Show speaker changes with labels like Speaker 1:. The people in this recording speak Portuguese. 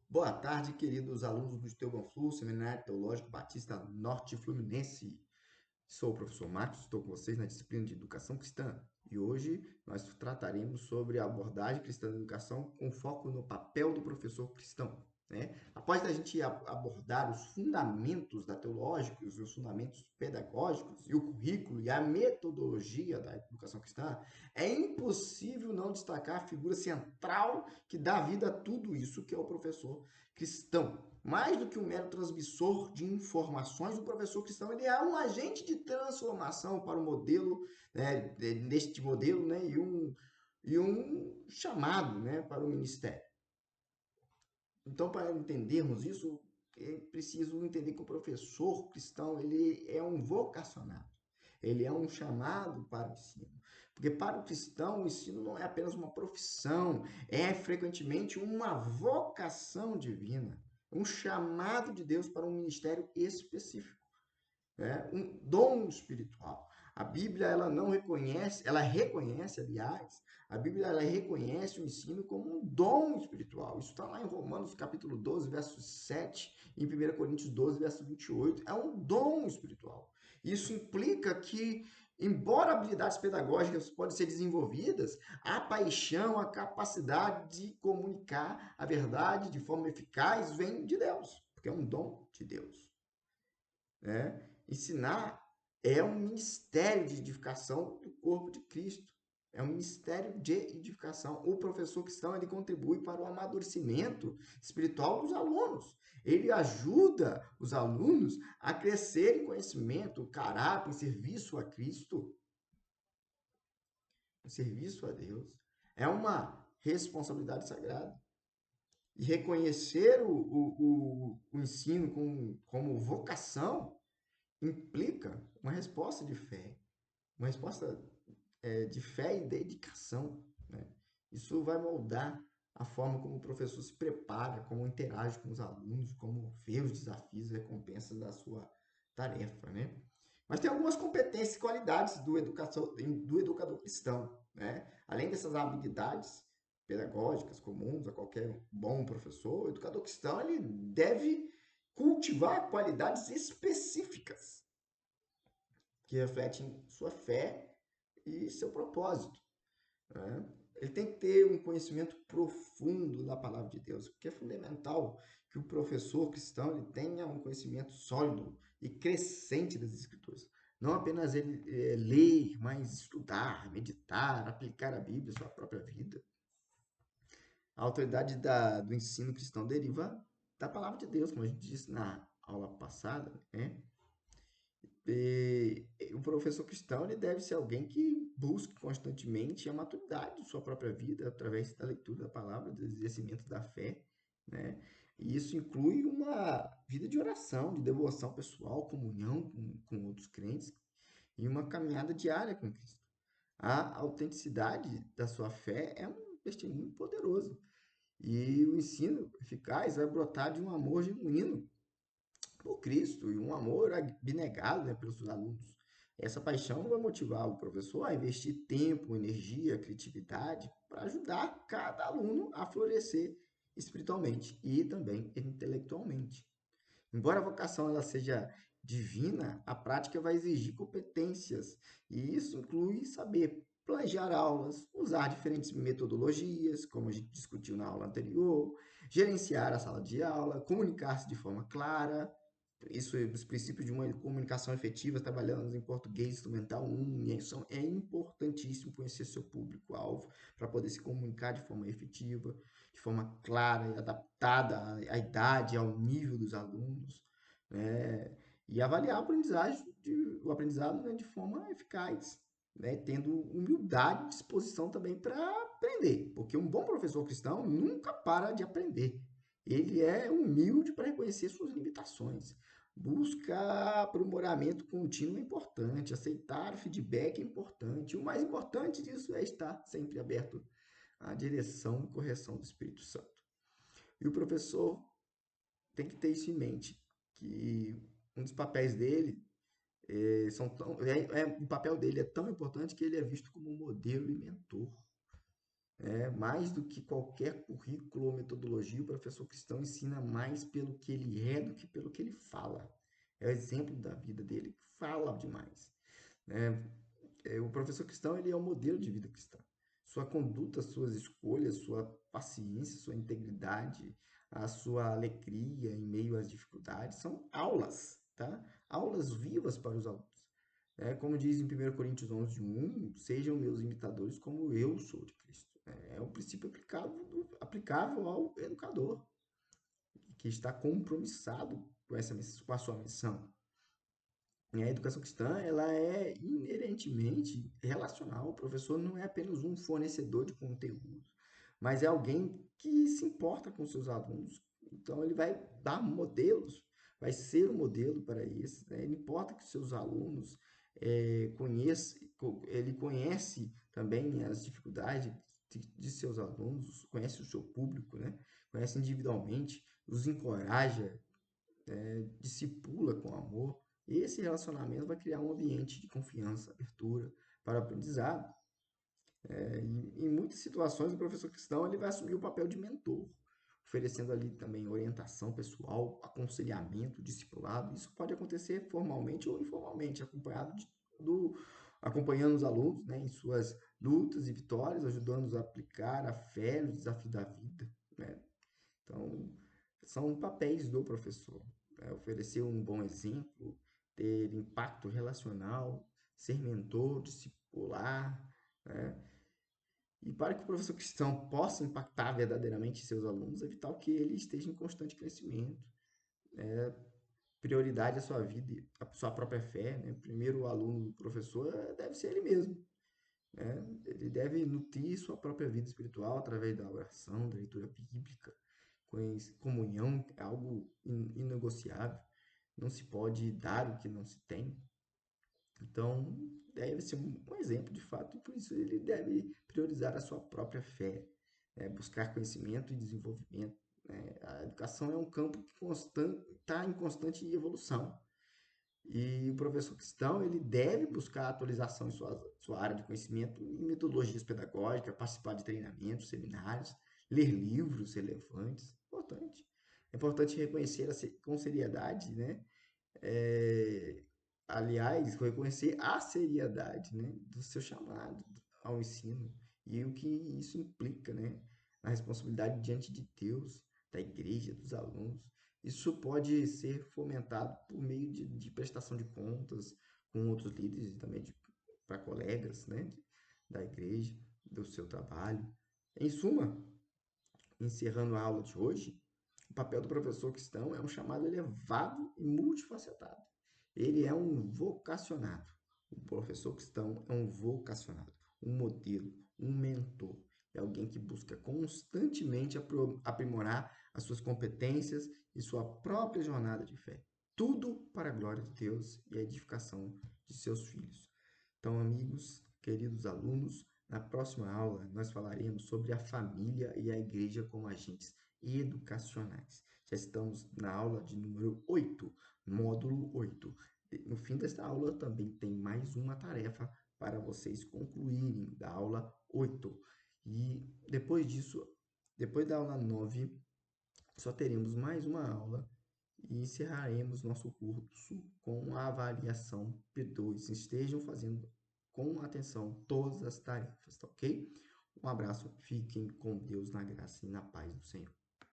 Speaker 1: Boa tarde, queridos alunos do Estevão Flu, Seminário Teológico Batista Norte Fluminense. Sou o professor Marcos, estou com vocês na disciplina de Educação Cristã e hoje nós trataremos sobre a abordagem cristã da educação com foco no papel do professor cristão. Né? Após a gente abordar os fundamentos da teológica, os fundamentos pedagógicos e o currículo e a metodologia da educação cristã, é impossível não destacar a figura central que dá vida a tudo isso, que é o professor cristão. Mais do que um mero transmissor de informações, o professor cristão ele é um agente de transformação para o modelo, né, neste modelo, né, e um chamado, né, para o ministério. Então, para entendermos isso, é preciso entender que o professor cristão ele é um vocacionado. Ele é um chamado para o ensino. Porque para o cristão, o ensino não é apenas uma profissão, é frequentemente uma vocação divina, um chamado de Deus para um ministério específico, né? Um dom espiritual. A Bíblia ela não reconhece, ela reconhece, aliás, a Bíblia ela reconhece o ensino como um dom espiritual. Isso está lá em Romanos capítulo 12, verso 7, e em 1 Coríntios 12, verso 28. É um dom espiritual. Isso implica que, embora habilidades pedagógicas podem ser desenvolvidas, a paixão, a capacidade de comunicar a verdade de forma eficaz vem de Deus, porque é um dom de Deus, né? Ensinar é um ministério de edificação do corpo de Cristo. É um ministério de edificação. O professor cristão ele contribui para o amadurecimento espiritual dos alunos. Ele ajuda os alunos a crescer em conhecimento, caráter, em serviço a Cristo, em serviço a Deus. É uma responsabilidade sagrada. E reconhecer o ensino como vocação implica uma resposta de fé, uma resposta de fé e dedicação. Né? Isso vai moldar a forma como o professor se prepara, como interage com os alunos, como vê os desafios e recompensas da sua tarefa. Né? Mas tem algumas competências e qualidades do educador cristão. Né? Além dessas habilidades pedagógicas comuns a qualquer bom professor, o educador cristão ele deve cultivar qualidades específicas que refletem sua fé e seu propósito. Né? Ele tem que ter um conhecimento profundo da palavra de Deus, porque é fundamental que o professor cristão ele tenha um conhecimento sólido e crescente das Escrituras. Não apenas ele ler, mas estudar, meditar, aplicar a Bíblia à sua própria vida. A autoridade do ensino cristão deriva da palavra de Deus, como a gente disse na aula passada, né? O professor cristão ele deve ser alguém que busque constantemente a maturidade de sua própria vida através da leitura da palavra, do exercimento da fé, né? E isso inclui uma vida de oração, de devoção pessoal, comunhão com outros crentes e uma caminhada diária com Cristo. A autenticidade da sua fé é um testemunho poderoso e o ensino eficaz vai brotar de um amor genuíno por Cristo e um amor abnegado, né, pelos seus alunos. Essa paixão vai motivar o professor a investir tempo, energia, criatividade para ajudar cada aluno a florescer espiritualmente e também intelectualmente. Embora a vocação ela seja divina, a prática vai exigir competências e isso inclui saber planejar aulas, usar diferentes metodologias, como a gente discutiu na aula anterior, gerenciar a sala de aula, comunicar-se de forma clara, isso, os princípios de uma comunicação efetiva, trabalhando em português instrumental 1, e é importantíssimo conhecer seu público-alvo para poder se comunicar de forma efetiva, de forma clara e adaptada à idade, ao nível dos alunos, né? E avaliar o aprendizado, né, de forma eficaz, né? Tendo humildade e disposição também para aprender, porque um bom professor cristão nunca para de aprender. Ele é humilde para reconhecer suas limitações. Buscar aprimoramento contínuo é importante, aceitar o feedback é importante. O mais importante disso é estar sempre aberto à direção e correção do Espírito Santo. E o professor tem que ter isso em mente, que um dos papéis dele o papel dele é tão importante que ele é visto como modelo e mentor. Mais do que qualquer currículo ou metodologia, o professor cristão ensina mais pelo que ele é do que pelo que ele fala. É o exemplo da vida dele, que fala demais. Né? O professor cristão ele é o modelo de vida cristã. Sua conduta, suas escolhas, sua paciência, sua integridade, a sua alegria em meio às dificuldades são aulas, tá? Aulas vivas para os alunos. Como diz em 1 Coríntios 11:1, sejam meus imitadores como eu sou de Cristo. É um princípio aplicável ao educador, que está compromissado com a sua missão. A educação cristã ela é inerentemente relacional. O professor não é apenas um fornecedor de conteúdo, mas é alguém que se importa com seus alunos. Então, ele vai dar modelos, vai ser um modelo para isso. Né? Ele importa que seus alunos ele conhece também as dificuldades de seus alunos, conhece o seu público, né? Conhece individualmente, os encoraja, discipula com amor. E esse relacionamento vai criar um ambiente de confiança, abertura para o aprendizado. Em muitas situações, o professor cristão ele vai assumir o papel de mentor, oferecendo ali também orientação pessoal, aconselhamento, discipulado. Isso pode acontecer formalmente ou informalmente, acompanhando os alunos, né, em suas lutas e vitórias, ajudando-os a aplicar a fé nos desafios da vida. Né? Então, são papéis do professor. Oferecer um bom exemplo, ter impacto relacional, ser mentor, discipular, né? E para que o professor cristão possa impactar verdadeiramente seus alunos, é vital que ele esteja em constante crescimento. Prioridade à sua vida, à sua própria fé. Né? Primeiro, o aluno do professor deve ser ele mesmo. Né? Ele deve nutrir sua própria vida espiritual através da oração, da leitura bíblica. Comunhão é algo inegociável. Não se pode dar o que não se tem. Então, deve ser um exemplo de fato, e por isso ele deve priorizar a sua própria fé, buscar conhecimento e desenvolvimento. A educação é um campo que está em constante evolução. E o professor cristão ele deve buscar atualização em sua área de conhecimento em metodologias pedagógicas, participar de treinamentos, seminários, ler livros relevantes. Importante. É importante reconhecer com seriedade, né? É, aliás, reconhecer a seriedade, né, do seu chamado ao ensino e o que isso implica, né, na responsabilidade diante de Deus, da igreja, dos alunos. Isso pode ser fomentado por meio de prestação de contas com outros líderes e também para colegas, né, da igreja, do seu trabalho. Em suma, encerrando a aula de hoje, o papel do professor cristão é um chamado elevado e multifacetado. Ele é um vocacionado. O professor cristão é um vocacionado, um modelo, um mentor. É alguém que busca constantemente aprimorar as suas competências e sua própria jornada de fé. Tudo para a glória de Deus e a edificação de seus filhos. Então, amigos, queridos alunos, na próxima aula nós falaremos sobre a família e a igreja como agentes educacionais. Já estamos na aula de número 8, módulo 8. No fim desta aula também tem mais uma tarefa para vocês concluírem da aula 8. E depois disso, depois da aula 9, só teremos mais uma aula e encerraremos nosso curso com a avaliação P2. Estejam fazendo com atenção todas as tarefas, tá ok? Um abraço, fiquem com Deus na graça e na paz do Senhor.